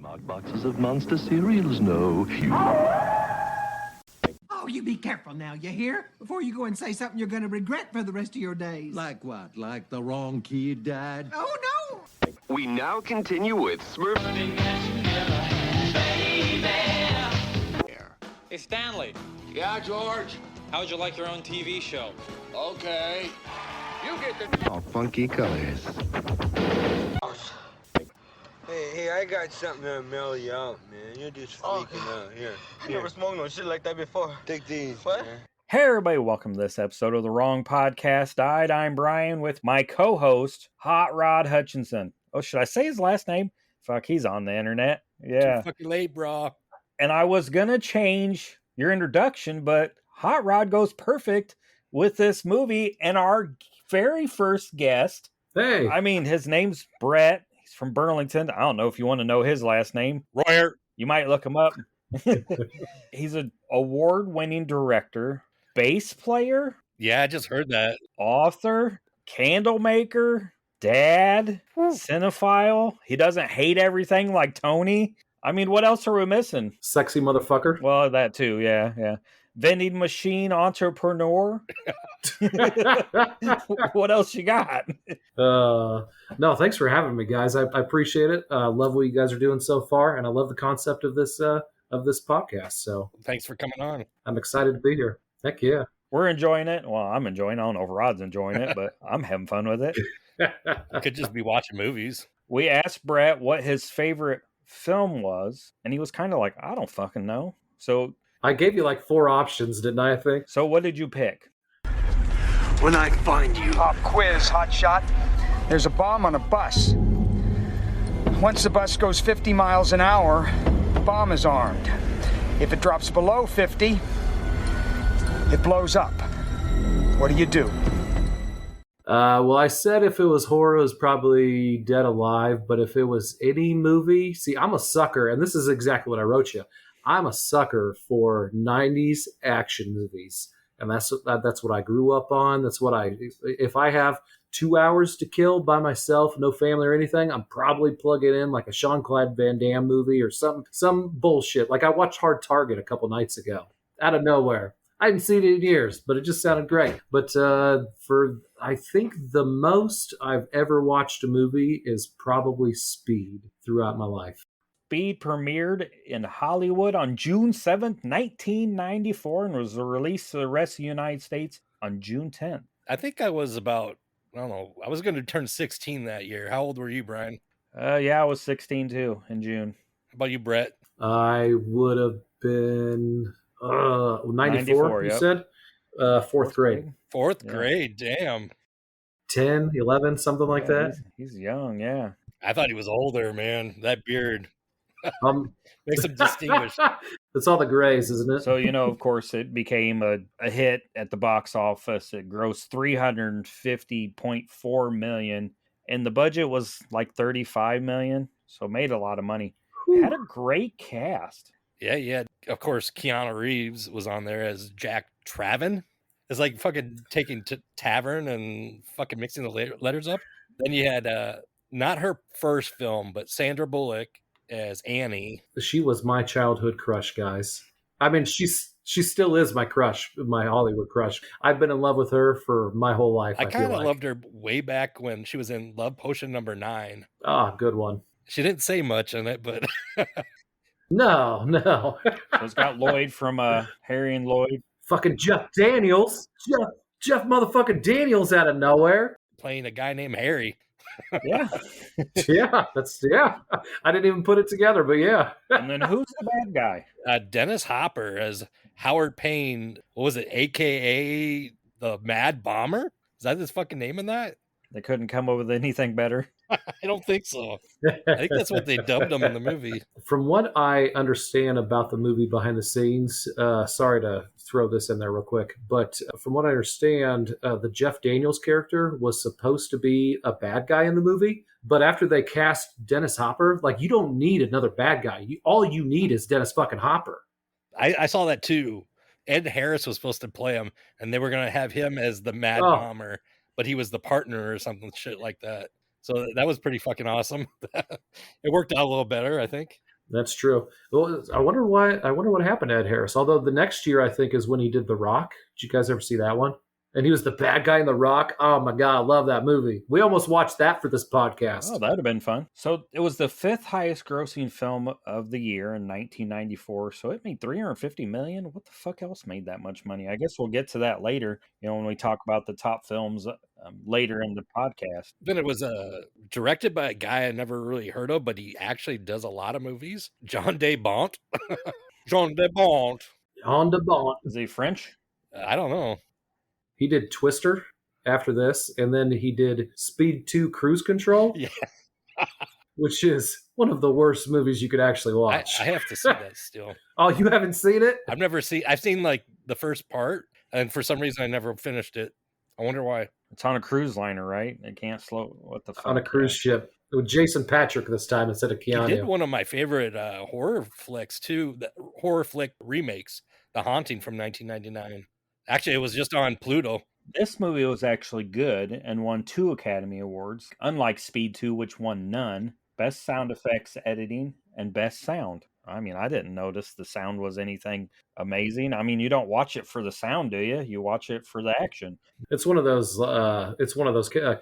Lock boxes of monster cereals, no. Oh, you be careful now, you hear? Before you go and say something you're gonna regret for the rest of your days. Like what? Like the wrong kid died? Oh, no! We now continue with Smurf. Hey, Stanley, Yeah, George? how would you like your own TV show? Okay. You get the... Oh, funky colors. Hey, I got something to mail you out, man. You're just freaking out. Here. I never smoked no shit like that before. Take these, What? man. Hey everybody, welcome to this episode of The Wrong Podcast Died. I'm Brian with my co-host, Hot Rod Hutchinson. Oh, should I say his last name? Fuck, he's on the internet. Yeah. Too fucking late, bro. And I was gonna change your introduction, but Hot Rod goes perfect with this movie and our very first guest. Hey. I mean, his name's Bret. He's from Burlington. I don't know if you want to know his last name. Royer. You might look him up. He's an award-winning director, bass player, Yeah, I just heard that. author, candle maker, dad, cinephile. He doesn't hate everything like Tony. I mean, what else are we missing? Sexy motherfucker. Well, that too, yeah. Vending machine entrepreneur. What else you got? No, thanks for having me, guys. I appreciate it. Love what you guys are doing so far, and I love the concept of this podcast. So Thanks for coming on. I'm excited to be here. Heck yeah. We're enjoying it. Well, I'm enjoying it. I don't know if Rod's enjoying it, but I'm having fun with it. I could just be watching movies. We asked Bret what his favorite film was, and he was kind of like, I don't fucking know. So I gave you like 4 options, didn't I think? So what did you pick? When I find you... Pop quiz, hot shot. There's a bomb on a bus. Once the bus goes 50 miles an hour, the bomb is armed. If it drops below 50, it blows up. What do? Well, I said if it was horror, it was probably Dead Alive. But if it was any movie, see, I'm a sucker, and this is exactly what I wrote you. I'm a sucker for 90s action movies. And that's what I grew up on. That's what if I have 2 hours to kill by myself, no family or anything, I'm probably plugging in like a Jean-Claude Van Damme movie or some bullshit. Like I watched Hard Target a couple nights ago out of nowhere. I hadn't seen it in years, but it just sounded great. But I think the most I've ever watched a movie is probably Speed throughout my life. Speed premiered in Hollywood on June 7th, 1994, and was released to the rest of the United States on June 10th. I think I was about, I don't know, I was going to turn 16 that year. How old were you, Brian? Yeah, I was 16 too in June. How about you, Bret? I would have been 94, you yep. said? Fourth grade. Fourth grade, damn. 10, 11, something like that. He's young, yeah. I thought he was older, man. That beard makes him distinguished. It's all the grays, isn't it? So, of course, it became a hit at the box office. It grossed $350.4 million, and the budget was like $35 million, so it made a lot of money. It had a great cast. Yeah. Of course, Keanu Reeves was on there as Jack Traven. It's like fucking taking tavern and fucking mixing the letters up. Then you had not her first film, but Sandra Bullock as Annie. She was my childhood crush, guys. I mean, she still is my crush, my Hollywood crush. I've been in love with her for my whole life. I kind of loved her way back when she was in Love Potion No. 9. Ah, good one. She didn't say much in it, but no. It's got Lloyd from Harry and Lloyd. Fucking Jeff Daniels. Jeff motherfucking Daniels out of nowhere. Playing a guy named Harry. Yeah. Yeah. I didn't even put it together, but yeah. And then who's the bad guy? Dennis Hopper as Howard Payne. What was it? AKA the Mad Bomber? Is that his fucking name in that? They couldn't come up with anything better. I don't think so. I think that's what they dubbed him in the movie. From what I understand about the movie behind the scenes, sorry to throw this in there real quick, but from what I understand, the Jeff Daniels character was supposed to be a bad guy in the movie, but after they cast Dennis Hopper, like, you don't need another bad guy. All you need is Dennis fucking Hopper. I saw that too. Ed Harris was supposed to play him, and they were going to have him as the Mad Bomber, but he was the partner or something shit like that. So that was pretty fucking awesome. It worked out a little better, I think. That's true. Well, I wonder what happened to Ed Harris. Although the next year, I think, is when he did The Rock. Did you guys ever see that one? And he was the bad guy in The Rock. Oh my God, I love that movie. We almost watched that for this podcast. Oh, that would have been fun. So it was the fifth highest grossing film of the year in 1994. So it made $350 million. What the fuck else made that much money? I guess we'll get to that later, when we talk about the top films later in the podcast. Then it was directed by a guy I never really heard of, but he actually does a lot of movies. John DeBont. John DeBont. On the bond. Is he French? I don't know. He did Twister after this, and then he did Speed 2 Cruise Control. Yeah. Which is one of the worst movies you could actually watch. I have to see that still. Oh, you haven't seen it? I've seen like the first part, and for some reason I never finished it. I wonder why. It's on a cruise liner, right? It can't slow. What the fuck? On a cruise ship. With Jason Patrick this time instead of Keanu. He did one of my favorite horror flicks too, the horror flick remakes, The Haunting from 1999. Actually, it was just on Pluto. This movie was actually good and won 2 Academy Awards, unlike Speed 2, which won none. Best Sound Effects Editing and Best Sound. I mean, I didn't notice the sound was anything amazing. I mean, you don't watch it for the sound, do you? You watch it for the action. It's one of those.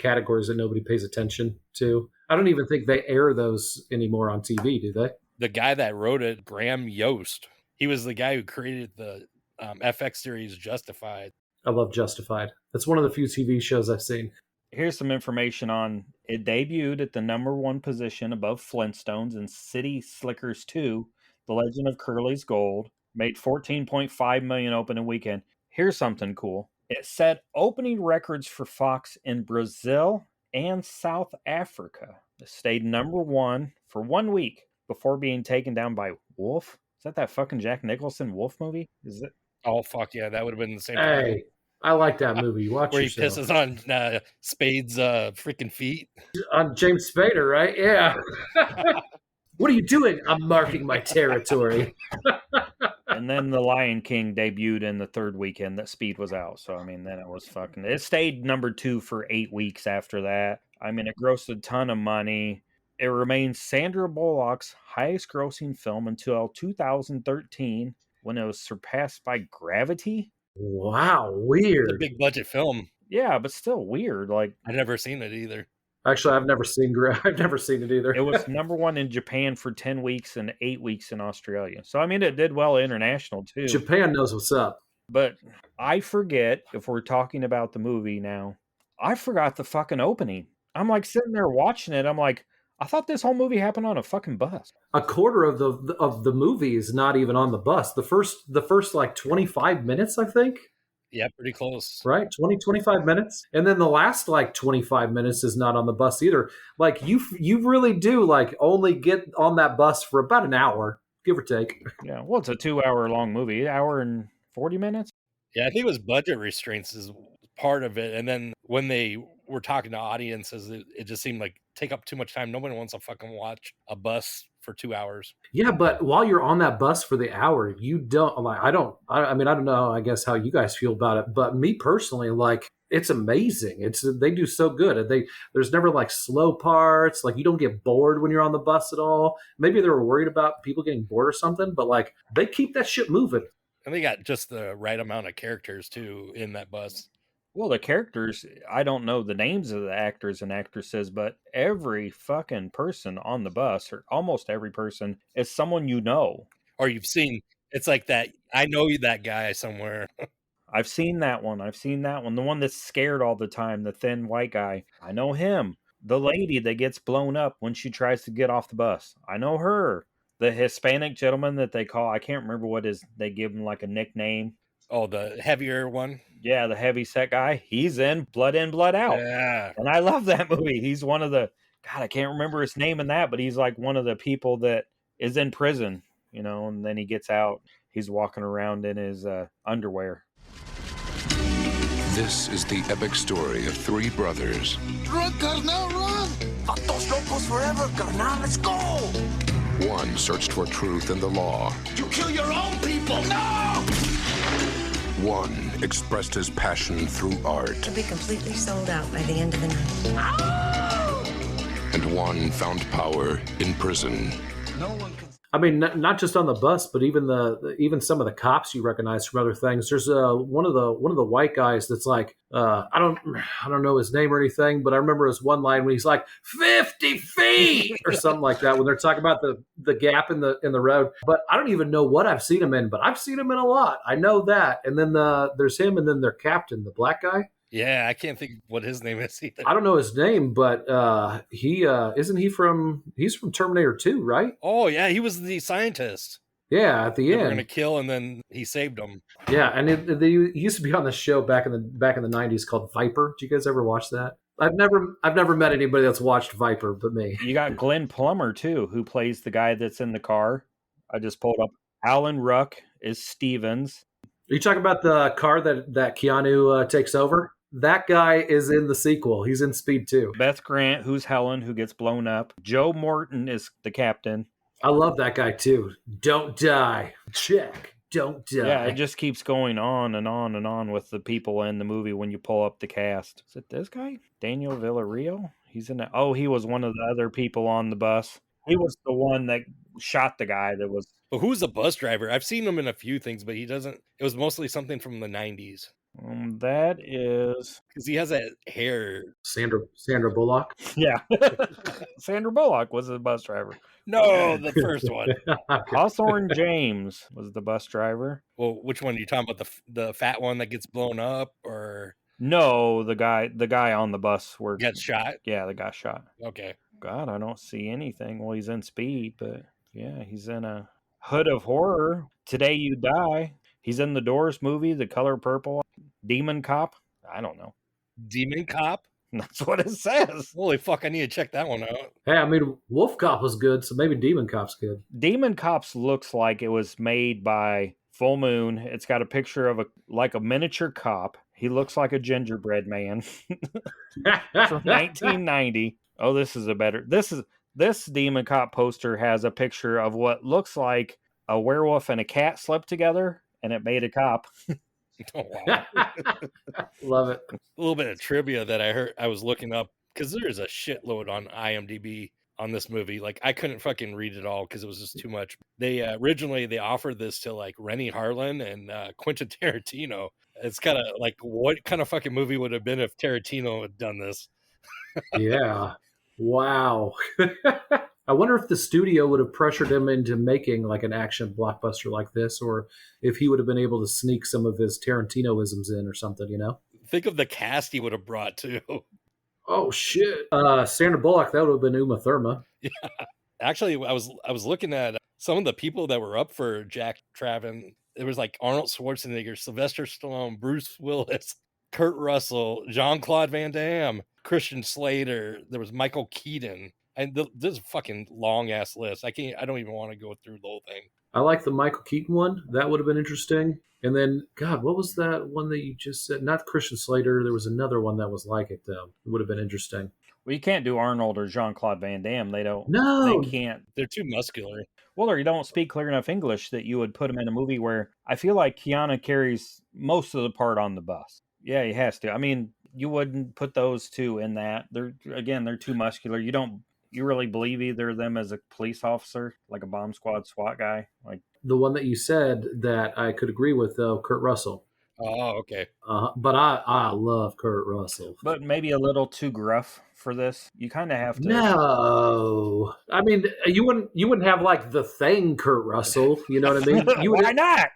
Categories that nobody pays attention to. I don't even think they air those anymore on TV, do they? The guy that wrote it, Graham Yost, he was the guy who created the FX series Justified. I love Justified. That's one of the few TV shows I've seen. Here's some information on it. Debuted at the #1 position above Flintstones and City Slickers 2, The Legend of Curly's Gold. Made $14.5 million opening weekend. Here's something cool. It set opening records for Fox in Brazil and South Africa. It stayed #1 for 1 week before being taken down by Wolf. Is that fucking Jack Nicholson Wolf movie? Is it? Oh, fuck yeah. That would have been the same. Hey, I like that movie. Watch where yourself. He pisses on Spade's freaking feet. On James Spader, right? Yeah. What are you doing? I'm marking my territory. And then The Lion King debuted in the 3rd weekend that Speed was out. So, I mean, then it was fucking... It stayed #2 for 8 weeks after that. I mean, it grossed a ton of money. It remains Sandra Bullock's highest grossing film until 2013 when it was surpassed by Gravity. Wow, weird. It's a big budget film. Yeah, but still weird. Like, I've never seen it either. Actually, I've never seen it either. It was #1 in Japan for 10 weeks and 8 weeks in Australia. So, I mean, it did well international, too. Japan knows what's up. But I forget, if we're talking about the movie now, I forgot the fucking opening. I'm like sitting there watching it. I'm like, I thought this whole movie happened on a fucking bus. A quarter of the movie is not even on the bus. The first like 25 minutes, I think. Yeah, pretty close. Right? 25 minutes. And then the last like 25 minutes is not on the bus either. Like you really do like only get on that bus for about an hour, give or take. Yeah, well, it's a 2-hour long movie, 1 hour and 40 minutes. Yeah, I think it was budget restraints is part of it. And then when they were talking to audiences, it just seemed like take up too much time. Nobody wants to fucking watch a bus for 2 hours. Yeah, but while you're on that bus for the hour, you don't like. I mean, I don't know. I guess how you guys feel about it, but me personally, like, it's amazing. They do so good. There's never like slow parts. Like, you don't get bored when you're on the bus at all. Maybe they were worried about people getting bored or something, but like they keep that shit moving. And they got just the right amount of characters too in that bus. Well, the characters, I don't know the names of the actors and actresses, but every fucking person on the bus, or almost every person, is someone you know. Or you've seen. It's like that, I know that guy somewhere. I've seen that one. The one that's scared all the time, the thin white guy. I know him. The lady that gets blown up when she tries to get off the bus. I know her. The Hispanic gentleman that they call, I can't remember what they give him like a nickname. Oh, the heavier one? Yeah, the heavy set guy. He's in Blood In, Blood Out. Yeah. And I love that movie. He's one of the, God, I can't remember his name in that, but he's like one of the people that is in prison, and then he gets out. He's walking around in his underwear. This is the epic story of 3 brothers. Run, carnal, run! Vatos locos forever, carnal, let's go! One searched for truth in the law. You kill your own people! No! One expressed his passion through art. He'll be completely sold out by the end of the night. And one found power in prison. I mean, not just on the bus, but even some of the cops you recognize from other things. There's one of the white guys that's like I don't know his name or anything, but I remember his one line when he's like 50 feet or something like that when they're talking about the gap in the road. But I don't even know what I've seen him in, but I've seen him in a lot. I know that. And then there's him, and then their captain, the black guy. Yeah, I can't think what his name is either. I don't know his name, but he's from Terminator 2, right? Oh yeah, he was the scientist. Yeah, at the They end. were going to kill, and then he saved them. Yeah, and he used to be on the show back in the 90s called Viper. Did you guys ever watch that? I've never met anybody that's watched Viper but me. You got Glenn Plummer too, who plays the guy that's in the car. I just pulled up. Alan Ruck is Stevens. Are you talking about the car that Keanu takes over? That guy is in the sequel. He's in Speed 2. Beth Grant, who's Helen, who gets blown up. Joe Morton is the captain. I love that guy too. Don't die. Check. Don't die. Yeah, it just keeps going on and on and on with the people in the movie when you pull up the cast. Is it this guy? Daniel Villarreal? He's in it. Oh, he was one of the other people on the bus. He was the one that shot the guy that was... But who's the bus driver? I've seen him in a few things, but he doesn't... It was mostly something from the 90s. That is... Because he has that hair. Sandra Bullock? Yeah. Sandra Bullock was the bus driver. No, the first one. Hawthorne James was the bus driver. Well, which one are you talking about? The fat one that gets blown up, or no, the guy on the bus where gets shot? Yeah, the guy shot. Okay. God, I don't see anything. Well, he's in Speed, but yeah, he's in a Hood of Horror. Today You Die. He's in the Doors movie, The Color Purple. Demon Cop. I don't know. Demon Cop? That's what it says. Holy fuck, I need to check that one out. Hey, I mean, Wolf Cop was good, so maybe Demon Cop's good. Demon Cops looks like it was made by Full Moon. It's got a picture of a miniature cop. He looks like a gingerbread man from 1990. Oh, this Demon Cop poster has a picture of what looks like a werewolf and a cat slept together, and it made a cop. Oh, wow. Love it. A little bit of trivia that I was looking up, because there's a shitload on IMDb on this movie. Like, I couldn't fucking read it all because it was just too much. They originally they offered this to like Rennie Harlan and Quentin Tarantino. It's kind of like, what kind of fucking movie would have been if Tarantino had done this? Yeah. Wow. I wonder if the studio would have pressured him into making like an action blockbuster like this, or if he would have been able to sneak some of his Tarantino-isms in or something, you know? Think of the cast he would have brought too. Oh shit. Sandra Bullock, that would have been Uma Thurman. Yeah. Actually, I was looking at some of the people that were up for Jack Traven. It was like Arnold Schwarzenegger, Sylvester Stallone, Bruce Willis, Kurt Russell, Jean-Claude Van Damme, Christian Slater. There was Michael Keaton. And this is a fucking long ass list. I don't even want to go through the whole thing. I like the Michael Keaton one. That would have been interesting. And then, God, what was that one that you just said? Not Christian Slater. There was another one that was like it, though. It would have been interesting. Well, you can't do Arnold or Jean-Claude Van Damme. They don't. No. They can't. They're too muscular. Well, or you don't speak clear enough English that you would put them in a movie where I feel like Keanu carries most of the part on the bus. Yeah, he has to. I mean, you wouldn't put those two in that. They're too muscular. You really believe either of them as a police officer, like a bomb squad SWAT guy? Like the one that you said that I could agree with, though, Kurt Russell. Oh, okay. But I love Kurt Russell. But maybe a little too gruff for this. You kind of have to. No, I mean you wouldn't have like the Thing Kurt Russell. You know what I mean? Why not?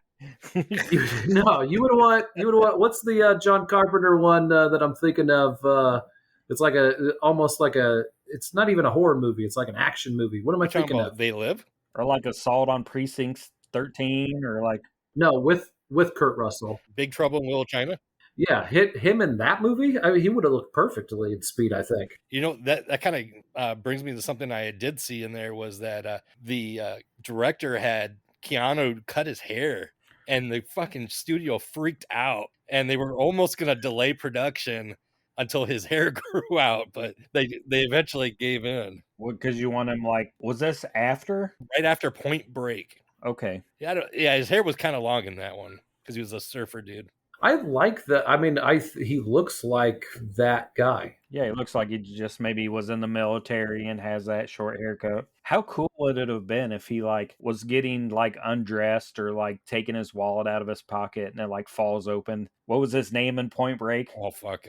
You would want. What's the John Carpenter one that I'm thinking of? It's like almost like a. It's not even a horror movie. It's like an action movie. What am I thinking of? They Live? Or like Assault on Precinct 13, or like no, with Kurt Russell. Big Trouble in Little China? Yeah, hit him in that movie. I mean, he would have looked perfectly in Speed, I think. You know, that kind of brings me to something I did see in there was that the director had Keanu cut his hair, and the fucking studio freaked out, and they were almost going to delay production until his hair grew out, but they eventually gave in. Because you want him like, was this after? Right after Point Break. Okay. Yeah, his hair was kind of long in that one because he was a surfer dude. I like that. I mean, he looks like that guy. Yeah, he looks like he just maybe was in the military and has that short haircut. How cool would it have been if he like was getting like undressed or like taking his wallet out of his pocket and it like falls open? What was his name in Point Break? Oh fuck.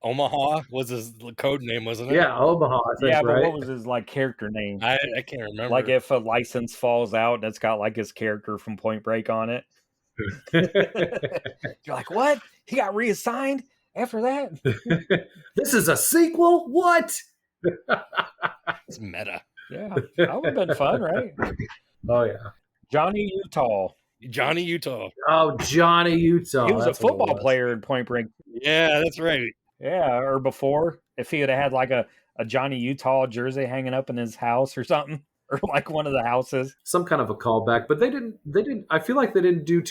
Omaha was his code name, wasn't it? Yeah, Omaha, I think, Yeah, but right? what was his like character name? I can't remember. Like if a license falls out and it's got like his character from Point Break on it. You're like, what? He got reassigned after that? This is a sequel? What? It's meta. Yeah, that would have been fun, right? Oh, yeah. Johnny Utah. Johnny Utah. Oh, Johnny Utah. He was That's a what it football was. player in Point Break. Yeah, that's right. Yeah, or before, if he would have had like a Johnny Utah jersey hanging up in his house or something, or like one of the houses. Some kind of a callback, but they didn't. I feel like they didn't do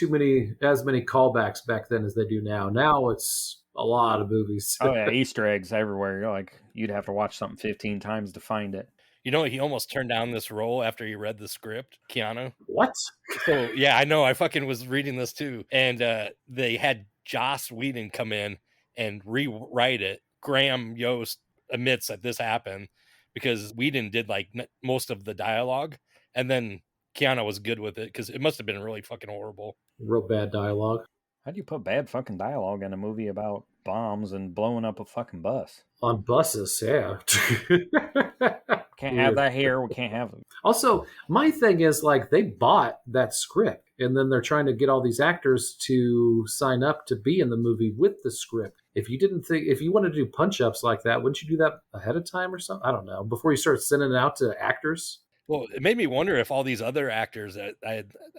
as many callbacks back then as they do now. Now it's a lot of movies. Oh yeah, Easter eggs everywhere. You're like, you'd have to watch something 15 times to find it. You know, he almost turned down this role after he read the script, Keanu. What? So, yeah, I know. I fucking was reading this too. And they had Joss Whedon come in and rewrite it. Graham Yost admits that this happened because Whedon did like most of the dialogue. And then Keanu was good with it because it must have been really fucking horrible. Real bad dialogue. How do you put bad fucking dialogue in a movie about bombs and blowing up a fucking bus? On buses, yeah. Can't have that here. We can't have it. Also, my thing is like they bought that script and then they're trying to get all these actors to sign up to be in the movie with the script. If you wanted to do punch ups like that, wouldn't you do that ahead of time or something? I don't know. Before you start sending it out to actors? Well, it made me wonder if all these other actors that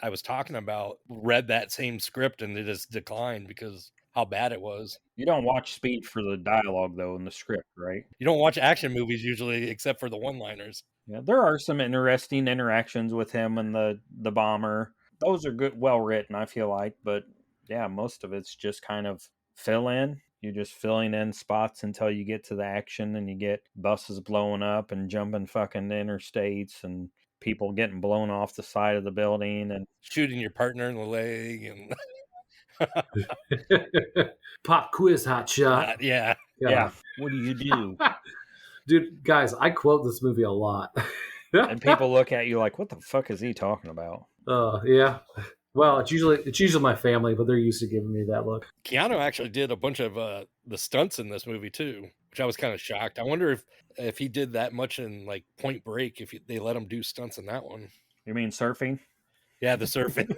I was talking about read that same script and they just declined because how bad it was. You don't watch Speed for the dialogue though in the script, right? You don't watch action movies usually except for the one-liners. Yeah, there are some interesting interactions with him and the bomber. Those are good, well written, I feel like. But yeah, most of it's just kind of fill in. You're just filling in spots until you get to the action and you get buses blowing up and jumping fucking interstates and people getting blown off the side of the building and shooting your partner in the leg and pop quiz hot shot. Yeah. What do you do? Dude, guys, I quote this movie a lot. And people look at you like, what the fuck is he talking about? Yeah. Well, it's usually my family, but they're used to giving me that look. Keanu actually did a bunch of the stunts in this movie too, which I was kind of shocked. I wonder if he did that much in like Point Break, if they let him do stunts in that one. You mean surfing? Yeah, the surfing.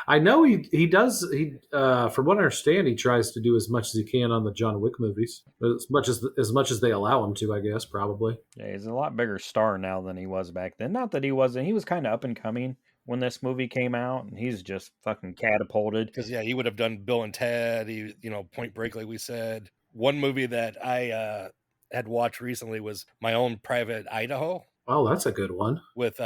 I know he does. From what I understand, he tries to do as much as he can on the John Wick movies, as much as they allow him to. I guess probably. Yeah, he's a lot bigger star now than he was back then. Not that he wasn't. He was kind of up and coming when this movie came out, and he's just fucking catapulted. Because he would have done Bill and Ted. Point Break, like we said. One movie that I had watched recently was My Own Private Idaho. Oh, that's a good one. With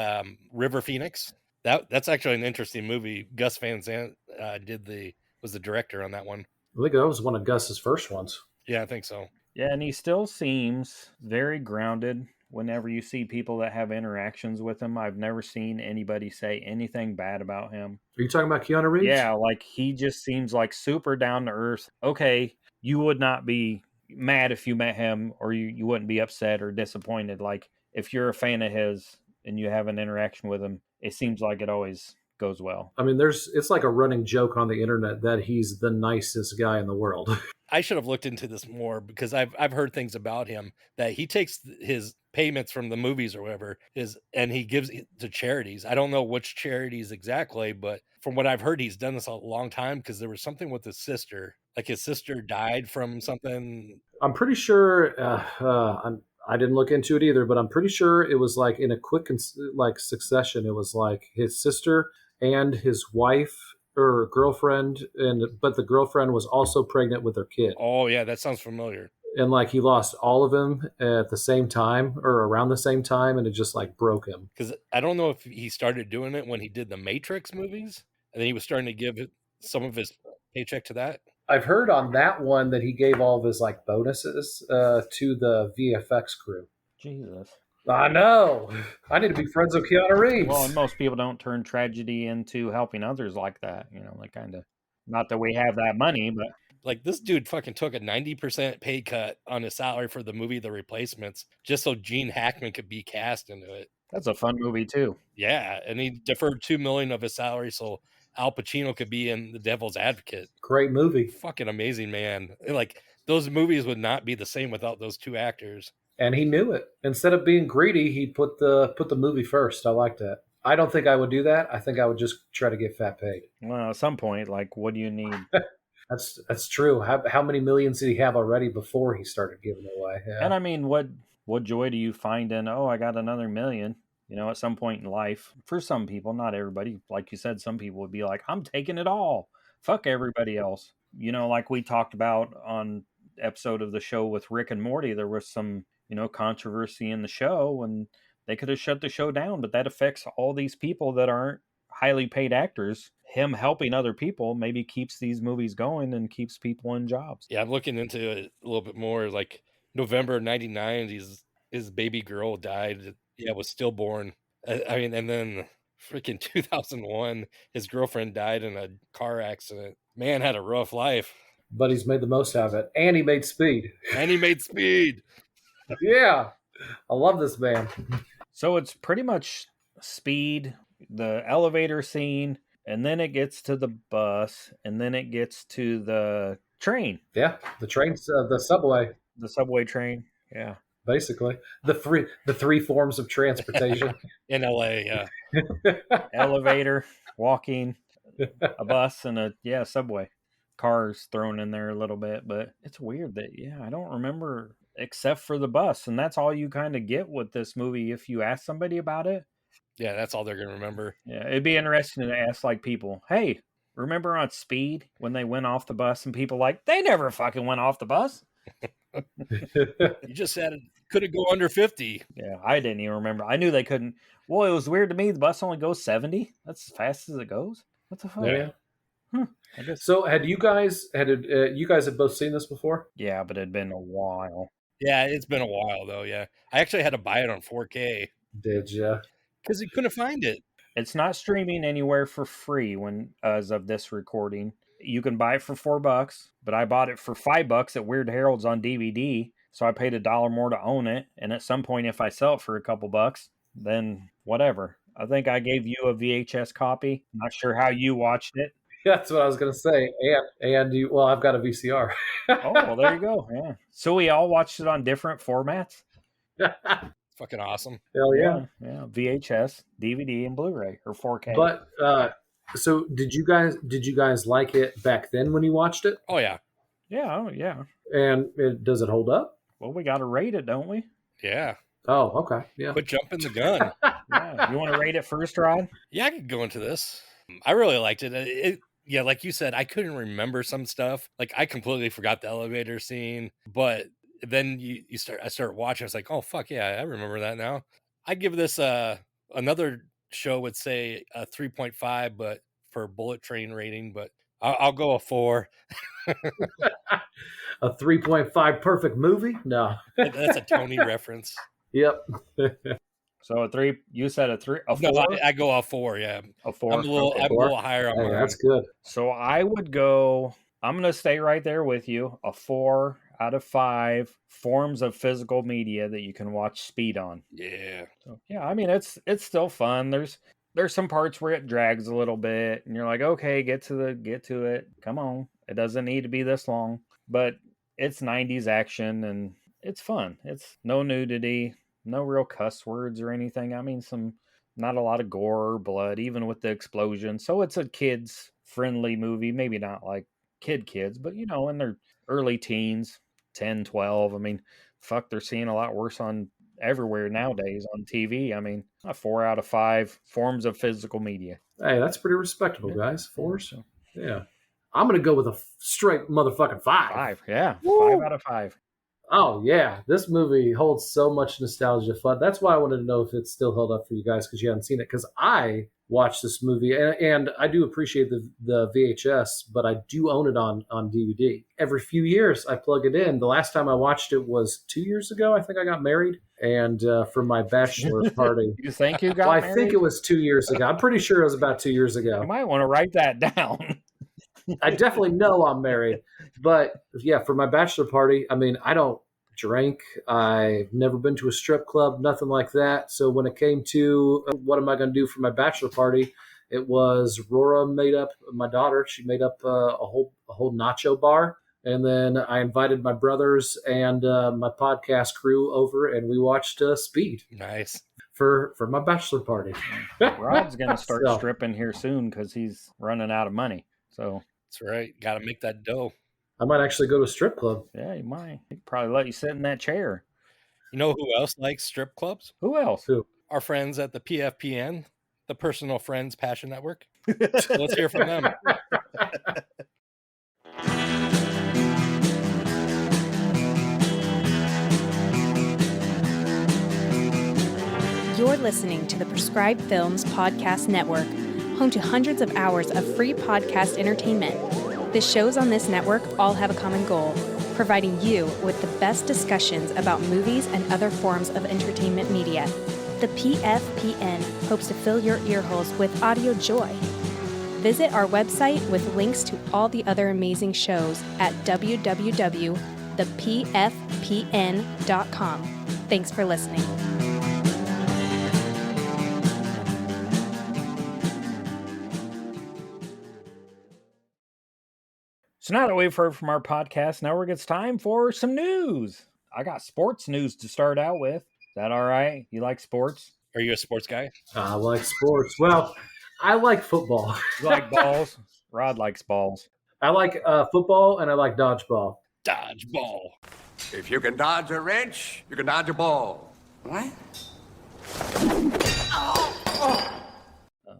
River Phoenix. That's actually an interesting movie. Gus Van Sant was the director on that one. I think that was one of Gus's first ones. Yeah, I think so. Yeah, and he still seems very grounded whenever you see people that have interactions with him. I've never seen anybody say anything bad about him. Are you talking about Keanu Reeves? Yeah, like he just seems like super down to earth. Okay, you would not be mad if you met him, or you wouldn't be upset or disappointed. Like if you're a fan of his and you have an interaction with him, it seems like it always goes well. I mean, it's like a running joke on the internet that he's the nicest guy in the world. I should have looked into this more because I've heard things about him that he takes his payments from the movies or whatever and he gives it to charities. I don't know which charities exactly, but from what I've heard, he's done this a long time because there was something with his sister. Like his sister died from something. I'm pretty sure. I didn't look into it either, but I'm pretty sure it was like in a quick succession. It was like his sister and his wife or girlfriend, but the girlfriend was also pregnant with their kid. Oh yeah, that sounds familiar. And like he lost all of them at the same time or around the same time, and it just like broke him. Because I don't know if he started doing it when he did the Matrix movies, and then he was starting to give some of his paycheck to that. I've heard on that one that he gave all of his like bonuses to the VFX crew. Jesus. I know. I need to be friends with Keanu Reeves. Well, and most people don't turn tragedy into helping others like that. They kind of Not that we have that money, but like this dude fucking took a 90% pay cut on his salary for the movie The Replacements just so Gene Hackman could be cast into it. That's a fun movie too. Yeah, and he deferred $2 million of his salary so Al Pacino could be in The Devil's Advocate. Great movie. Fucking amazing, man. Like those movies would not be the same without those two actors. And he knew it. Instead of being greedy, he put the movie first. I like that. I don't think I would do that. I think I would just try to get fat paid. Well, at some point, like, what do you need? That's true. How many millions did he have already before he started giving away? Yeah. And I mean, what joy do you find in, oh, I got another million? You know, at some point in life, for some people, not everybody, like you said, some people would be like, I'm taking it all. Fuck everybody else. You know, like we talked about on episode of the show with Rick and Morty, there was some, you know, controversy in the show and they could have shut the show down, but that affects all these people that aren't highly paid actors. Him helping other people maybe keeps these movies going and keeps people in jobs. Yeah, I'm looking into it a little bit more. Like November 99, his baby girl died. Yeah, was stillborn. I mean, and then freaking 2001, his girlfriend died in a car accident. Man had a rough life. But he's made the most out of it. And he made Speed. Yeah. I love this man. So it's pretty much Speed, the elevator scene, and then it gets to the bus, and then it gets to the train. Yeah, the train's the subway. The subway train, yeah. Basically, the three forms of transportation in LA. Yeah, elevator, walking, a bus, and a subway. Cars thrown in there a little bit, but it's weird that I don't remember except for the bus, and that's all you kind of get with this movie if you ask somebody about it. Yeah, that's all they're gonna remember. Yeah, it'd be interesting to ask like people, hey, remember on Speed when they went off the bus, and people like, they never fucking went off the bus. You just said it couldn't go under 50. Yeah, I didn't even remember. I knew they couldn't. Well, it was weird to me. The bus only goes 70. That's as fast as it goes. What the fuck? Yeah. I guess. So, you guys have both seen this before? Yeah, but it'd been a while. Yeah, it's been a while though. Yeah, I actually had to buy it on 4K. Did you? Because you couldn't find it. It's not streaming anywhere for free as of this recording. You can buy it for $4, but I bought it for $5 at Weird Harold's on DVD. So I paid $1 more to own it. And at some point, if I sell it for a couple bucks, then whatever. I think I gave you a VHS copy. Not sure how you watched it. That's what I was going to say. And you, well, I've got a VCR. Oh, well, there you go. Yeah. So we all watched it on different formats. Fucking awesome. Hell yeah. Yeah. VHS, DVD, and Blu-ray or 4K. But so did you guys like it back then when you watched it? Oh yeah. Yeah. Oh yeah. And does it hold up? Well, we got to rate it, don't we? Yeah. Oh, okay. Yeah. Quit jumping the gun. Yeah. You want to rate it first, Rod? Yeah, I could go into this. I really liked it. Yeah, like you said, I couldn't remember some stuff. Like I completely forgot the elevator scene, but then I start watching. It's like, oh fuck yeah, I remember that now. I give this another show would say a 3.5, but for Bullet Train rating, but I'll go a 4. A 3.5 perfect movie? No, that's a Tony reference. Yep. So a 3. You said a 3. A 4. No, I go a 4. Yeah, a 4. I'm a little higher on mine. That's good. So I would go. I'm gonna stay right there with you. A 4 out of 5 forms of physical media that you can watch Speed on. Yeah. So, yeah, I mean it's still fun. There's some parts where it drags a little bit, and you're like, okay, get to it. Come on, it doesn't need to be this long. But it's 90s action, and it's fun. It's no nudity, no real cuss words or anything. I mean, not a lot of gore or blood, even with the explosion. So it's a kids friendly movie. Maybe not like kids, but in their early teens, 10, 12. I mean, fuck, they're seeing a lot worse on everywhere nowadays on TV. I mean, a 4 out of 5 forms of physical media. Hey, that's pretty respectable, guys. 4s. Yeah. I'm going to go with a straight motherfucking 5. 5, yeah. Woo! 5 out of 5. Oh, yeah. This movie holds so much nostalgia fun. That's why I wanted to know if it's still held up for you guys, because you haven't seen it. Because I watched this movie, and I do appreciate the VHS, but I do own it on DVD. Every few years, I plug it in. The last time I watched it was 2 years ago. I think I got married, and for my bachelor party. You think you got married? I think it was 2 years ago. I'm pretty sure it was about 2 years ago. You might want to write that down. I definitely know I'm married. But yeah, for my bachelor party, I mean, I don't drink. I've never been to a strip club, nothing like that. So when it came to what am I going to do for my bachelor party, it was Rora made up, my daughter, she made up a whole nacho bar. And then I invited my brothers and my podcast crew over, and we watched Speed. Nice. For my bachelor party. Rod's going to start So- stripping here soon because he's running out of money. So That's right. Got to make that dough. I might actually go to a strip club. yeah, he might. He'd probably let you sit in that chair. You know who else likes strip clubs? Who else? Who? Our friends at the PFPN, the Personal Friends Passion Network. So let's hear from them. You're listening to the Prescribed Films Podcast Network, home to hundreds of hours of free podcast entertainment. The shows on this network all have a common goal, providing you with the best discussions about movies and other forms of entertainment media. The PFPN hopes to fill your earholes with audio joy. Visit our website with links to all the other amazing shows at www.thepfpn.com. Thanks for listening. So now that we've heard from our podcast network, it's time for some news. I got sports news to start out with. Is that all right? You like sports? Are you a sports guy? I like sports. Well, I like football. You like balls? Rod likes balls. I like football and I like dodgeball. Dodgeball. If you can dodge a wrench, you can dodge a ball. What?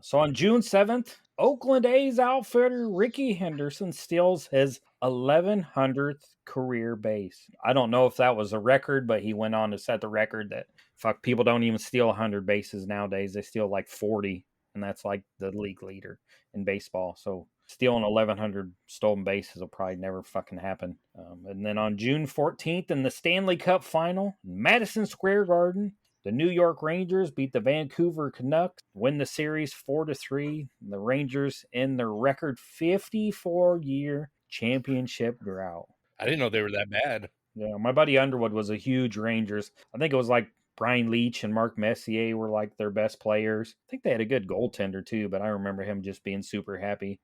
So on June 7th, Oakland A's outfielder Ricky Henderson steals his 1100th career base. I don't know if that was a record, but he went on to set the record that people don't even steal 100 bases nowadays. They steal like 40, and that's like the league leader in baseball. So stealing 1100 stolen bases will probably never fucking happen. And then on June 14th in the Stanley Cup final, Madison Square Garden, the New York Rangers beat the Vancouver Canucks, win the series 4-3. The Rangers end their record 54-year championship drought. I didn't know they were that bad. Yeah, my buddy Underwood was a huge Rangers. I think it was like Brian Leach and Mark Messier were like their best players. I think they had a good goaltender too, but I remember him just being super happy.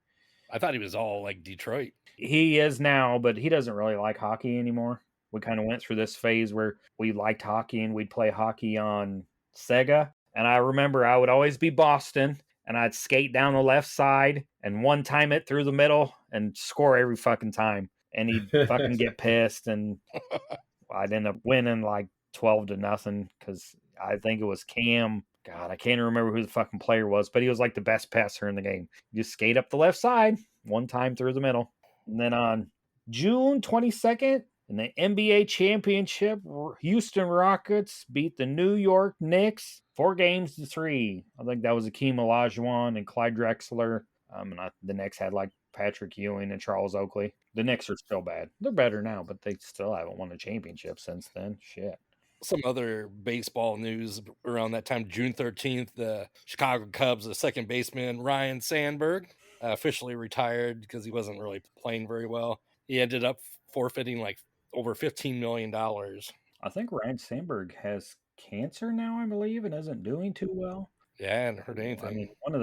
I thought he was all like Detroit. He is now, but he doesn't really like hockey anymore. We kind of went through this phase where we liked hockey and we'd play hockey on Sega. And I remember I would always be Boston and I'd skate down the left side and one time it through the middle and score every fucking time. And he'd fucking get pissed and I'd end up winning like 12-0 because I think it was Cam. God, I can't even remember who the fucking player was, but he was like the best passer in the game. You just skate up the left side one time through the middle. And then on June 22nd, in the NBA championship, Houston Rockets beat the New York Knicks 4-3. I think that was Akeem Olajuwon and Clyde Drexler. The Knicks had like Patrick Ewing and Charles Oakley. The Knicks are still bad. They're better now, but they still haven't won a championship since then. Shit. Some other baseball news around that time, June 13th, the Chicago Cubs, the second baseman, Ryan Sandberg, officially retired because he wasn't really playing very well. He ended up forfeiting like over $15 million. I think Ryan Sandberg has cancer now, I believe, and isn't doing too well. Yeah, I hadn't heard anything. I mean, one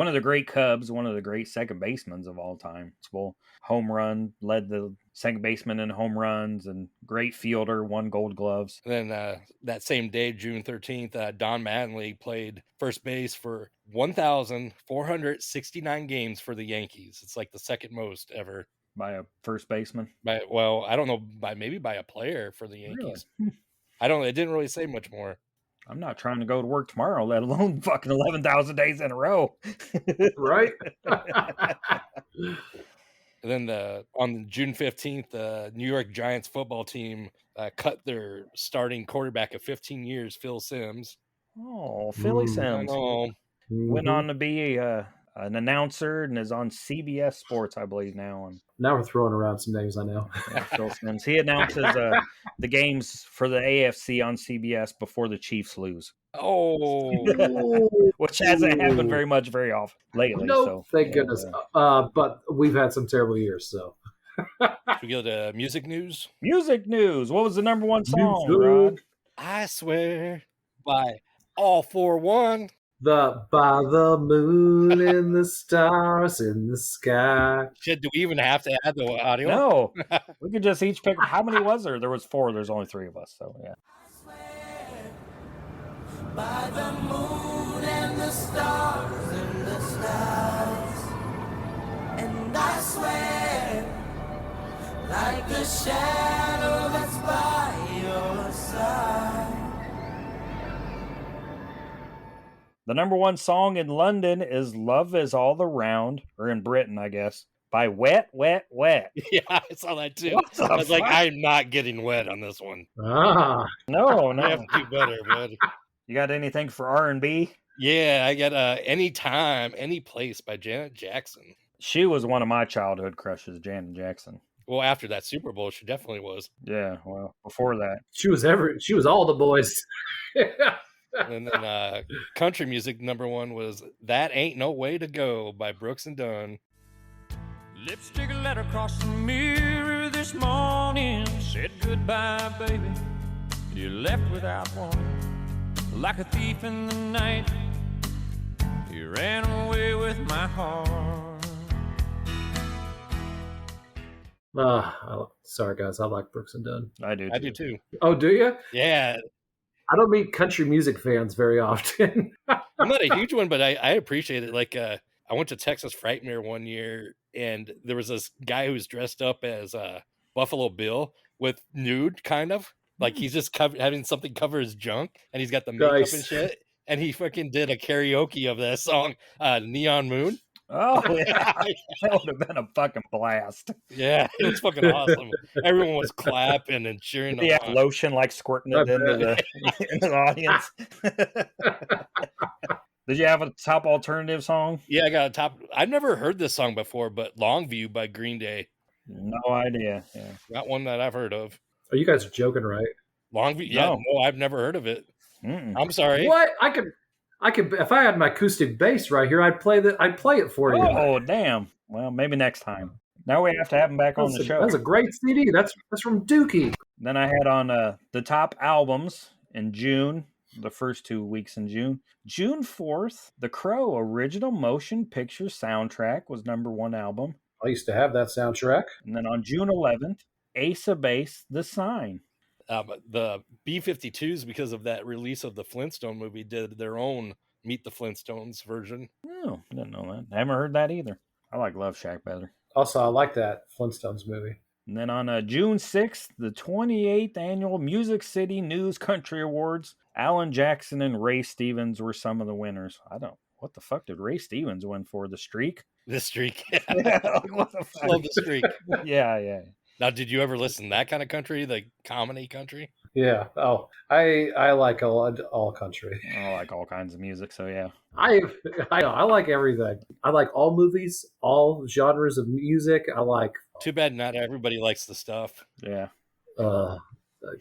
of the great Cubs, one of the great second basemen of all time. Well, home run, led the second baseman in home runs, and great fielder, won Gold Gloves. And then that same day, June 13th, Don Mattingly played first base for 1,469 games for the Yankees. It's like the second most ever. By a first baseman? I don't know, maybe by a player for the Yankees. Really? It didn't really say much more. I'm not trying to go to work tomorrow, let alone fucking 11,000 days in a row. Right? And then on June 15th, the New York Giants football team cut their starting quarterback of 15 years, Phil Simms. Oh, Philly Simms. Oh. Went on to be an announcer and is on CBS Sports, I believe, now. And Now we're throwing around some names I know. Phil Sims. He announces the games for the AFC on CBS before the Chiefs lose. Oh, which hasn't happened very often lately. No, so thank goodness. But we've had some terrible years, so. Should we go to music news? Music news. What was the number one song, Rod? I Swear by All For One. By the moon and the stars in the sky. Shit, do we even have to add the audio? No. We could just each pick. How many was there? There was 4. There's only 3 of us. So, yeah. By the moon and the stars in the skies, and I swear, like the shadow that's by your side. The number one song in London is Love Is All Around, or in Britain, I guess, by Wet, Wet, Wet. Yeah, I saw that too. I was like, I'm not getting wet on this one. Ah. No. I have to do better, bud. You got anything for R&B? Yeah, I got Anytime, Any Place by Janet Jackson. She was one of my childhood crushes, Janet Jackson. Well, after that Super Bowl, she definitely was. Yeah, well, before that. She was all the boys. And then country music number 1 was That Ain't No Way to Go by Brooks and Dunn. Lipstick letter across the mirror this morning said goodbye, baby. You left without warning. Like a thief in the night, you ran away with my heart. Sorry, guys. I like Brooks and Dunn. I do too. Oh, do you? Yeah. I don't meet country music fans very often. I'm not a huge one, but I appreciate it. Like, I went to Texas Frightmare one year, and there was this guy who was dressed up as Buffalo Bill with nude, kind of. Like, he's just having something cover his junk, and he's got the makeup and shit. And he fucking did a karaoke of that song, Neon Moon. Oh, yeah. That would have been a fucking blast. Yeah, it was fucking awesome. Everyone was clapping and cheering. Did he have lotion, like, squirting it into the audience? Did you have a top alternative song? Yeah, I got a top. I've never heard this song before, but Longview by Green Day. No idea. Yeah. Not one that I've heard of. Oh, you guys are joking, right? Longview? Yeah, no, I've never heard of it. I'm sorry. What? I could. If I had my acoustic bass right here, I'd play it for you. Oh, damn. Well, maybe next time. Now we have to have him back on the show. That's a great CD. That's from Dookie. Then I had on the top albums in June, the first 2 weeks in June. June 4th, The Crow original motion picture soundtrack was number 1 album. I used to have that soundtrack. And then on June 11th, Ace of Base, The Sign. But the B-52s, because of that release of the Flintstone movie, did their own Meet the Flintstones version. Oh, didn't know that. I haven't heard that either. I like Love Shack better. Also, I like that Flintstones movie. And then on June 6th, the 28th annual Music City News Country Awards, Alan Jackson and Ray Stevens were some of the winners. What the fuck did Ray Stevens win for? The Streak? The Streak. Yeah, like, what the fuck? Love The Streak. Yeah. Now, did you ever listen to that kind of country, like comedy country? Yeah. Oh, I like all country. I like all kinds of music, so yeah. I like everything. I like all movies, all genres of music. I like. Too bad not everybody likes the stuff. Yeah.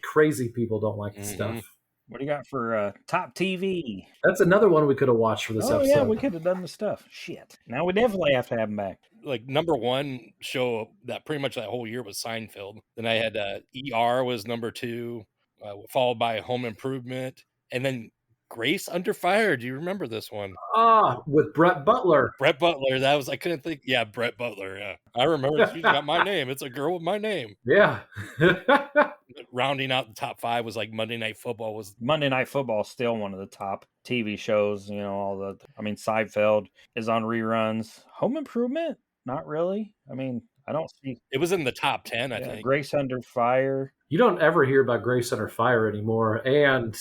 Crazy people don't like the stuff. What do you got for top TV? That's another one we could have watched for this episode. Yeah, we could have done the stuff. Shit. Now we definitely have to have him back. Like number 1 show that pretty much that whole year was Seinfeld. Then I had ER was number 2, followed by Home Improvement, and then Grace Under Fire. Do you remember this one? With Brett Butler. Brett Butler. That was, I couldn't think. Yeah, Brett Butler. Yeah, I remember. She's got my name. It's a girl with my name. Yeah. Rounding out the top 5 was like Monday Night Football. Monday Night Football is still one of the top TV shows. You know, Seinfeld is on reruns. Home Improvement, not really. I mean, I don't see. It was in the top 10, I think. Grace Under Fire. You don't ever hear about Grace Under Fire anymore, and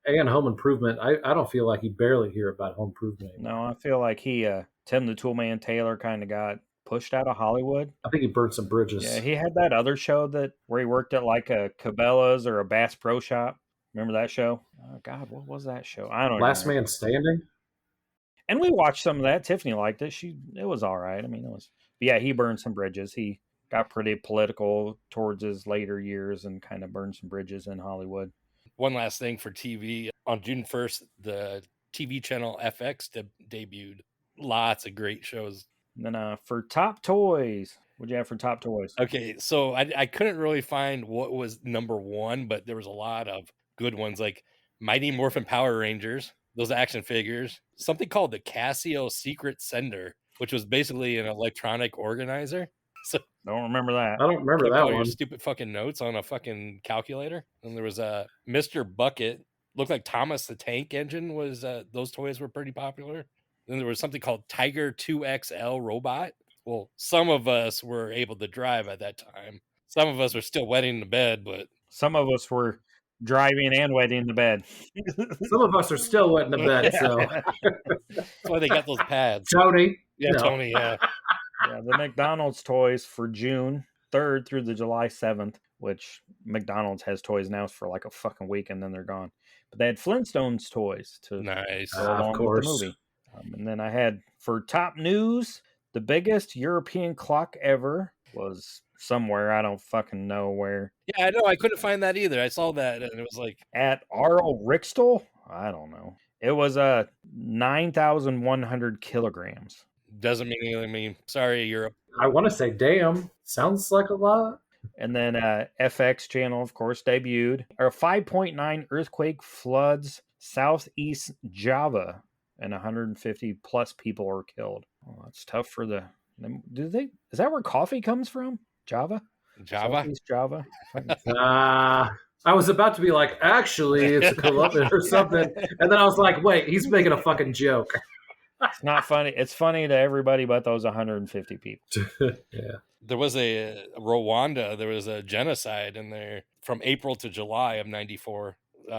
Home Improvement. I don't feel like you barely hear about Home Improvement anymore. No, I feel like he, Tim the Toolman Taylor, kind of got pushed out of Hollywood. I think he burned some bridges. Yeah, he had that other show where he worked at like a Cabela's or a Bass Pro Shop. Remember that show? Oh, God, what was that show? I don't know. Last Man Standing? And we watched some of that. Tiffany liked it. It was all right. I mean, it was. Yeah, he burned some bridges. He got pretty political towards his later years and kind of burned some bridges in Hollywood. One last thing for TV. On June 1st, the TV channel FX debuted. Lots of great shows. And then for top toys, what'd you have for top toys? Okay, so I couldn't really find what was number one, but there was a lot of good ones like Mighty Morphin Power Rangers, those action figures, something called the Casio Secret Sender, which was basically an electronic organizer. So don't remember that. I don't remember that all one. your stupid fucking notes on a fucking calculator. And there was a Mr. Bucket. Looked like Thomas the Tank Engine was. Those toys were pretty popular. Then there was something called Tiger 2XL Robot. Well, some of us were able to drive at that time. Some of us were still wetting the bed, but some of us were driving and wetting the bed. Some of us are still wetting the bed, so that's why they got those pads. Tony. Yeah, No. Tony, yeah. Yeah, the McDonald's toys for June 3rd through the July 7th, which McDonald's has toys now for like a fucking week and then they're gone. But they had Flintstones toys to nice. go along with the movie. And then I had for top news, the biggest European clock ever was somewhere. I don't fucking know where. Yeah, I know. I couldn't find that either. I saw that and it was like at Arl Rixtel. I don't know. It was 9,100 kilograms. Doesn't mean anything to me. Sorry, Europe. I want to say damn. Sounds like a lot. And then FX channel, of course, debuted. A 5.9 earthquake floods southeast Java, and 150 plus people are killed. Oh, that's tough for the. Is that where coffee comes from? Java. Southeast Java. I was about to be like, actually, it's a Colombian or something, and then I was like, wait, he's making a fucking joke. It's not funny. It's funny to everybody but those 150 people. Yeah. There was a Rwanda. There was a genocide in there from April to July of 94.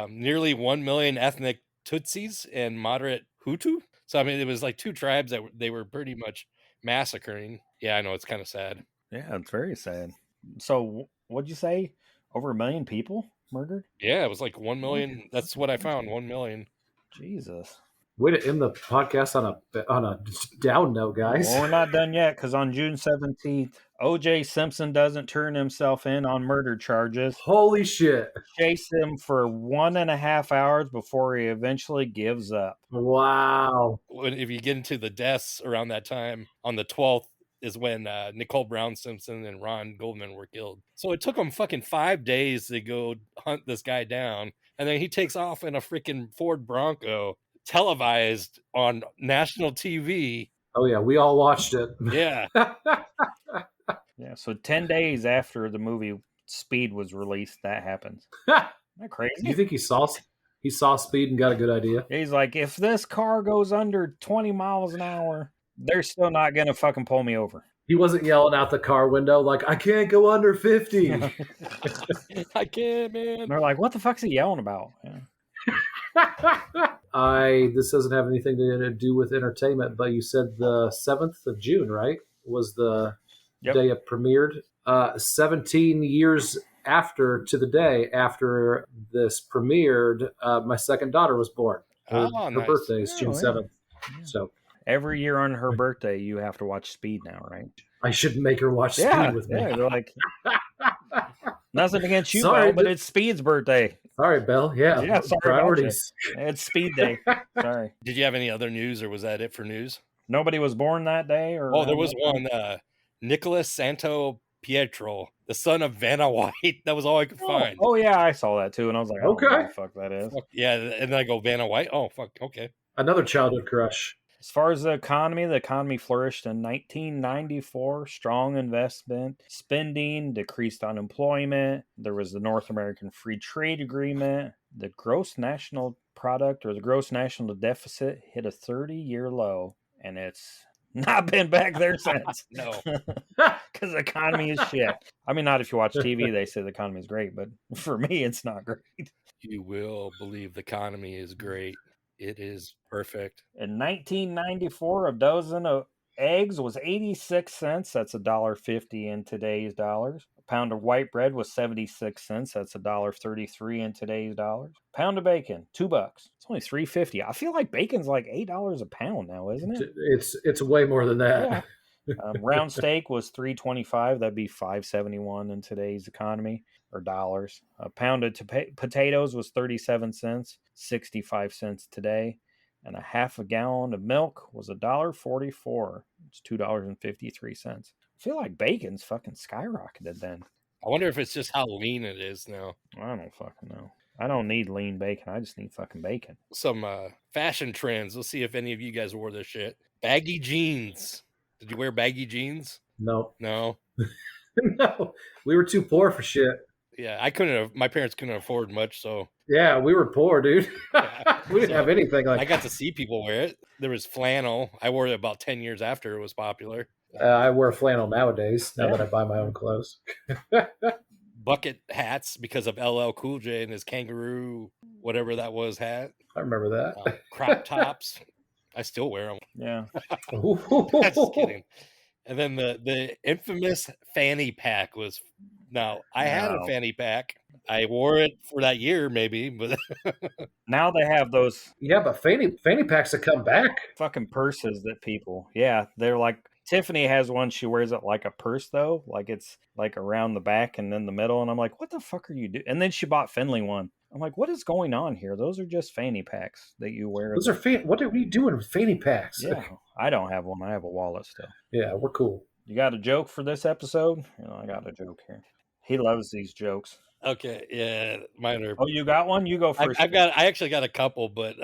Nearly 1 million ethnic Tutsis and moderate Hutu. So, I mean, it was like two tribes that they were pretty much massacring. Yeah, I know. It's kind of sad. Yeah, it's very sad. So, what'd you say? Over 1 million people murdered? Yeah, it was like 1 million. That's what I found. 1 million. Jesus. Way to end the podcast on a down note, guys. Well, we're not done yet because on June 17th, O.J. Simpson doesn't turn himself in on murder charges. Holy shit. Chase him for 1.5 hours before he eventually gives up. Wow. If you get into the deaths around that time, on the 12th is when Nicole Brown Simpson and Ron Goldman were killed. So it took them fucking 5 days to go hunt this guy down. And then he takes off in a freaking Ford Bronco, televised on national TV. Oh yeah, we all watched it. Yeah. Yeah, so 10 days after the movie Speed was released, that happens. Isn't that crazy? Do you think he saw Speed and got a good idea? He's like, if this car goes under 20 miles an hour, they're still not going to fucking pull me over. He wasn't yelling out the car window like, I can't go under 50. I can't, man. And they're like, what the fuck's he yelling about? Yeah. This doesn't have anything to do with entertainment, but you said the 7th of June, right? Was the day it premiered. 17 years to the day after this premiered, my second daughter was born. Her nice. birthday is June 7th. Yeah. So every year on her birthday, you have to watch Speed now, right? I should make her watch Speed with me. Yeah, they're like, nothing against you, Sorry, Belle, but it's Speed's birthday. Sorry, Belle. Yeah, sorry priorities. It's Speed Day. Sorry. Did you have any other news, or was that it for news? Nobody was born that day? Or there was one. Nicholas Santo Pietro, the son of Vanna White. That was all I could find. Oh, yeah, I saw that too, and I was like, oh, okay. what the fuck that is. Yeah, and then I go, Vanna White? Oh, fuck, okay. Another childhood crush. As far as the economy flourished in 1994. Strong investment, spending, decreased unemployment. There was the North American Free Trade Agreement. The gross national product, or the gross national deficit, hit a 30-year low, and it's not been back there since. No. Because the economy is shit. I mean, not if you watch TV, they say the economy is great, but for me, it's not great. You will believe the economy is great. It is perfect. In 1994, a dozen eggs was 86 cents. That's $1.50 in today's dollars. A pound of white bread was 76 cents. That's $1.33 in today's dollars. Pound of bacon, $2. It's only $3.50. I feel like bacon's like $8 a pound now, isn't it? It's way more than that. Yeah. Round steak was $3.25. That'd be $5.71 in today's economy or dollars. A pound of potatoes was 37 cents, 65 cents today. And a half a gallon of milk was $1.44. It's $2.53. I feel like bacon's fucking skyrocketed then. I wonder if it's just how lean it is now. I don't fucking know. I don't need lean bacon. I just need fucking bacon. Some fashion trends. Let's see if any of you guys wore this shit. Baggy jeans. Did you wear baggy jeans? No. No. No. We were too poor for shit. Yeah, my parents couldn't afford much, so. Yeah, we were poor, dude. We didn't have anything like I got to see people wear it. There was flannel. I wore it about 10 years after it was popular. I wear flannel nowadays, now that I buy my own clothes. Bucket hats because of LL Cool J and his kangaroo, whatever that was, hat. I remember that. Crop tops. I still wear them. Yeah. Just kidding. And then the infamous fanny pack was. Now, I had a fanny pack. I wore it for that year, maybe, but now they have those. Yeah, but fanny packs have come back. Fucking purses that people. Yeah, they're like. Tiffany has one. She wears it like a purse, though. Like it's like around the back and then the middle. And I'm like, what the fuck are you doing? And then she bought Finley one. I'm like, what is going on here? Those are just fanny packs that you wear. Those are what are we doing with fanny packs? Yeah, I don't have one. I have a wallet still. Yeah, we're cool. You got a joke for this episode? I got a joke here. He loves these jokes. Okay, yeah, mine are. Oh, you got one? You go first. I actually got a couple, but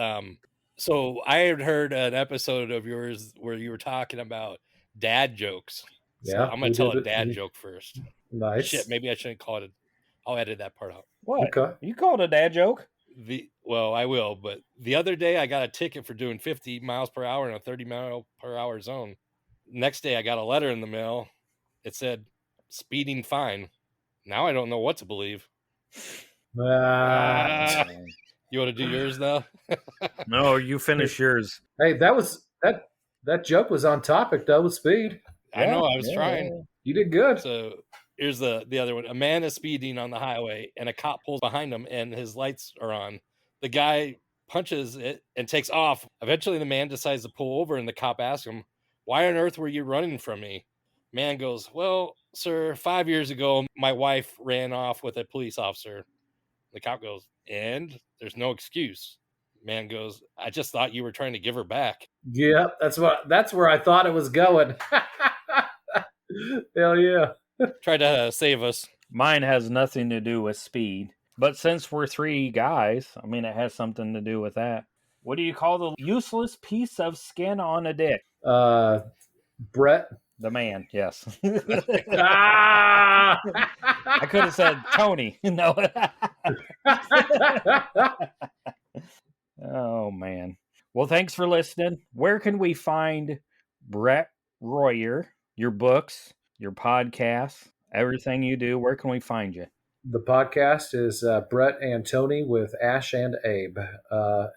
so I had heard an episode of yours where you were talking about dad jokes. So Yeah, I'm gonna tell a dad joke first. Nice. Shit, maybe I shouldn't call it. I'll edit that part out. What? Okay. You call it a dad joke? Well, I will. But the other day, I got a ticket for doing 50 miles per hour in a 30 mile per hour zone. Next day, I got a letter in the mail. It said speeding fine. Now I don't know what to believe. You want to do yours now? No, you finish yours. Hey, that joke was on topic though with speed. I know. I was trying. You did good. So here's the other one. A man is speeding on the highway, and a cop pulls behind him, and his lights are on. The guy punches it and takes off. Eventually, the man decides to pull over, and the cop asks him, "Why on earth were you running from me?" Man goes, "Well, sir, 5 years ago, my wife ran off with a police officer." The cop goes, "And there's no excuse." Man goes, "I just thought you were trying to give her back." Yeah, that's where I thought it was going. Hell yeah. Try to save us. Mine has nothing to do with speed. But since we're three guys, I mean, it has something to do with that. What do you call the useless piece of skin on a dick? Bret. The man, yes. Ah! I could have said Tony. No. Oh, man. Well, thanks for listening. Where can we find Bret Royer, your books, your podcasts, everything you do? Where can we find you? The podcast is Bret and Tony with Ash and Abe.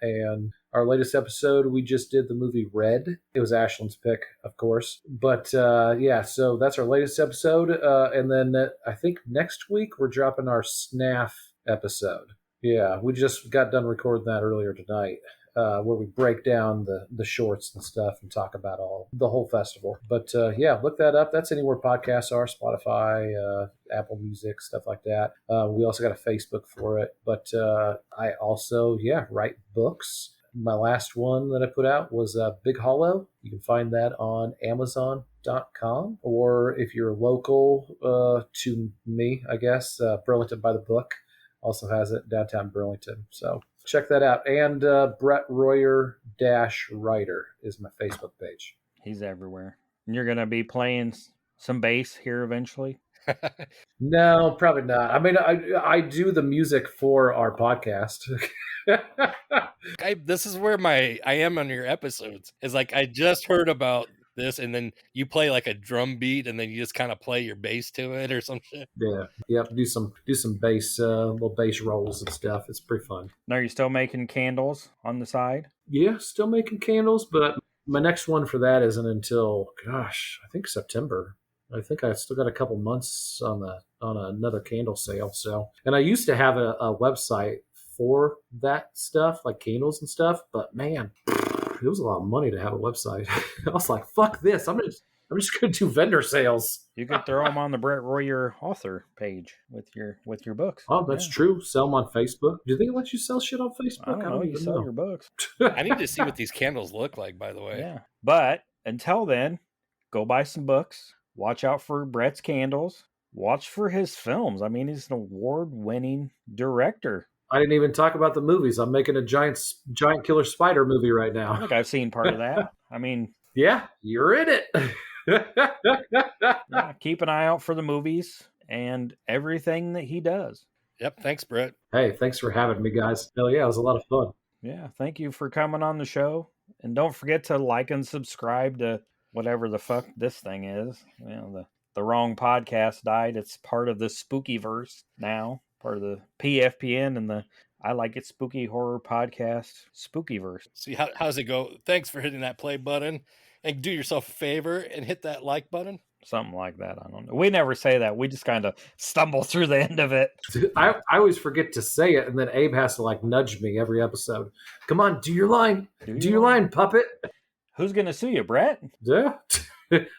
And our latest episode, we just did the movie Red. It was Ashland's pick, of course. But yeah, so that's our latest episode. And then I think next week we're dropping our SNAF episode. Yeah, we just got done recording that earlier tonight. Where we break down the shorts and stuff and talk about the whole festival. But yeah, look that up. That's anywhere podcasts are, Spotify, Apple Music, stuff like that. We also got a Facebook for it. But I also, write books. My last one that I put out was Big Hollow. You can find that on Amazon.com. Or if you're local to me, I guess, Burlington by the Book also has it, downtown Burlington. So check that out. And Bret Royer -writer is my Facebook page. He's everywhere. And you're going to be playing some bass here eventually? No, probably not. I mean, I do the music for our podcast. This is where I am on your episodes. It's like I just heard about this, and then you play like a drum beat, and then you just kind of play your bass to it or some shit. Yeah, you have to do some bass, little bass rolls and stuff. It's pretty fun. Now, are you still making candles on the side? Yeah, still making candles, but My next one for that isn't until, gosh, I think September. I think I still got a couple months on another candle sale. So, and I used to have a website for that stuff, like candles and stuff. But man, it was a lot of money to have a website. I was like, fuck this. I'm just going to do vendor sales. You could throw them on the Brett Royer author page with your books. Oh, that's true. Sell them on Facebook. Do they let you sell shit on Facebook? I don't know. You sell your books. I need to see what these candles look like, by the way. Yeah. But until then, go buy some books. Watch out for Brett's candles. Watch for his films. I mean, he's an award-winning director. I didn't even talk about the movies. I'm making a giant killer spider movie right now. I think I've seen part of that. I mean... Yeah, you're in it. Yeah, keep an eye out for the movies and everything that he does. Yep. Thanks, Brett. Hey, thanks for having me, guys. Hell yeah, it was a lot of fun. Yeah, thank you for coming on the show. And don't forget to like and subscribe to whatever the fuck this thing is. You know, the wrong podcast died. It's part of the Spookyverse now, part of the PFPN and the I Like It Spooky Horror Podcast Spookyverse. See, how's it go? Thanks for hitting that play button. And do yourself a favor and hit that like button. Something like that. I don't know. We never say that. We just kind of stumble through the end of it. I always forget to say it, and then Abe has to like nudge me every episode. Come on, do your line. Do your line, puppet. Who's going to sue you, Brett? Yeah.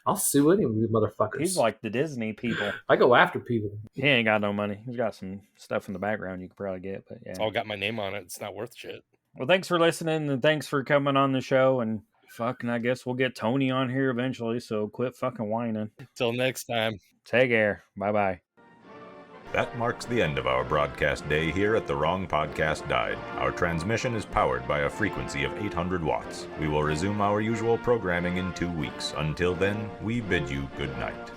I'll sue any of you motherfuckers. He's like the Disney people. I go after people. He ain't got no money. He's got some stuff in the background you could probably get. But yeah. It's all got my name on it. It's not worth shit. Well, thanks for listening, and thanks for coming on the show. And fucking, I guess we'll get Tony on here eventually, so quit fucking whining. Till next time. Take care. Bye-bye. That marks the end of our broadcast day here at The Wrong Podcast Died. Our transmission is powered by a frequency of 800 watts. We will resume our usual programming in 2 weeks. Until then, we bid you good night.